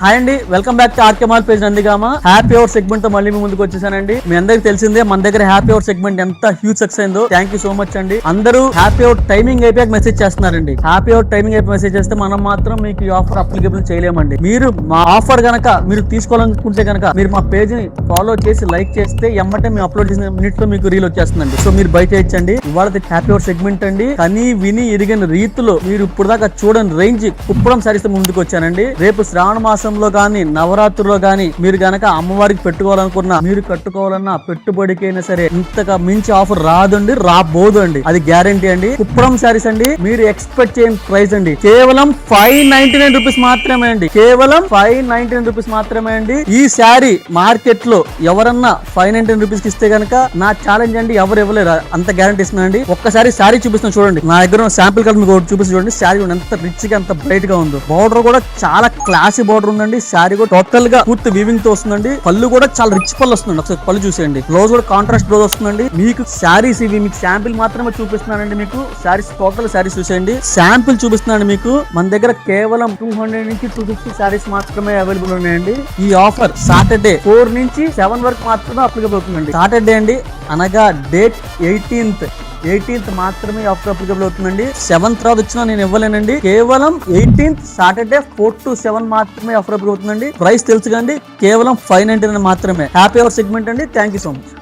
Hi అండి, welcome back to RK mall page Nandigama. Happy hour segment తో మళ్ళీ మీ ముందుకు వచ్చేసానండి. మీ అందరికి తెలిసిందే మన దగ్గర హ్యాపీ అవర్ సెగ్మెంట్ ఎంత హ్యూజ్ సక్సెస్ అయిందో. థ్యాంక్ యూ సో మచ్ అండి. అందరూ హ్యాపీ అవర్ టైమింగ్ అయిపోయాక మెసేజ్ చేస్తున్నారండి. హ్యాపీ అవర్ టైమింగ్ అయిపోయి మెసేజ్ చేస్తే మనం మాత్రం మీకు ఈ ఆఫర్ అప్లికేబుల్ చేయలేమండి. మీరు మా ఆఫర్ గనక మీరు తీసుకోవాలనుకుంటే గనక మీరు మా పేజ్ ని ఫాలో చేసి లైక్ చేస్తే ఎమ్మటే మేము అప్లోడ్ చేసిన మినిట్ లో మీకు రీల్ వచ్చేస్తుందండి. సో మీరు బయట ఇచ్చండి. ఇవాళ హ్యాపీ అవర్ సెగ్మెంట్ అండి. కనీ విని ఎరిగిన రీతిలో మీరు ఇప్పుడు దాకా చూడని రేంజ్ కుప్పడం సారీస్ ముందుకు వచ్చానండి. రేపు శ్రావణ మాసంలో గానీ నవరాత్రుల్లో గానీ మీరు గనక అమ్మవారికి పెట్టుకోవాలనుకున్నా, మీరు కట్టుకోవాలన్నా పెట్టుబడికైనా సరే ఇంతగా మించి ఆఫర్ రాదండి, రాబోదు అండి. అది గ్యారంటీ అండి. కుప్పడం సారీస్ అండి. మీరు ఎక్స్పెక్ట్ చేయని ప్రైస్ అండి. కేవలం 599 రూపీస్ మాత్రమే అండి. కేవలం 599 రూపీస్ మాత్రమే అండి. ఈ శారీ మార్కెట్ లో ఎవరన్నా 599 రూపీస్ కి ఇస్తే గనక నా ఛాలెంజ్ అండి, ఎవరు ఇవ్వలేరు. అంత గ్యారంటీ ఇస్తున్నానండి. ఒక్కసారి శారీ చూపిస్తాను చూడండి. నా దగ్గర శాంపుల్ కలర్ మీకు చూపిస్తాను చూడండి. శారీ ఎంత రిచ్ గా ఎంత బ్రైట్ గా ఉందో. బోర్డర్ కూడా చాలా క్లాసీ బోర్డర్ ఉందండి. శారీ కూడా టోటల్ గా పూర్తి వీవింగ్ తో వస్తుందండి. పళ్ళు కూడా చాలా రిచ్ పళ్ళు వస్తుందండి. ఒకసారి పళ్ళు చూసేయండి. బ్లౌజ్ కూడా కాంట్రాస్ట్ బ్లౌజ్ వస్తుందండి. మీకు శారీస్ ఇవి మీకు శాంపిల్ మాత్రమే చూపిస్తున్నానండి. మీకు శారీస్ టోటల్ శారీస్ చూసేయండి. శాంపిల్ చూపిస్తున్నానండి. మీకు మన దగ్గర కేవలం 200 నుంచి 250 శారీస్ మాత్రమే అవైలబుల్ ఉన్నాయండి. ఈ ఆఫర్ సాటర్డే 4 నుంచి 7 వరకు మాత్రమే అప్లికబుల్ అవుతుందండి. సాటర్డే అండి, అనగా డేట్ 18th మాత్రమే ఆఫర్ అప్లికబుల్ అవుతుందండి. 7th తర్వాత వచ్చినా నేను ఇవ్వలేనండి. కేవలం 18th సాటర్డే 4 to 7 మాత్రమే ఆఫర్ అప్లికబుల్ అవుతుందండి. ప్రైస్ తెలుసు కండి, కేవలం 599 మాత్రమే. హ్యాపీ అవర్ సెగ్మెంట్ అండి. Thank you so much.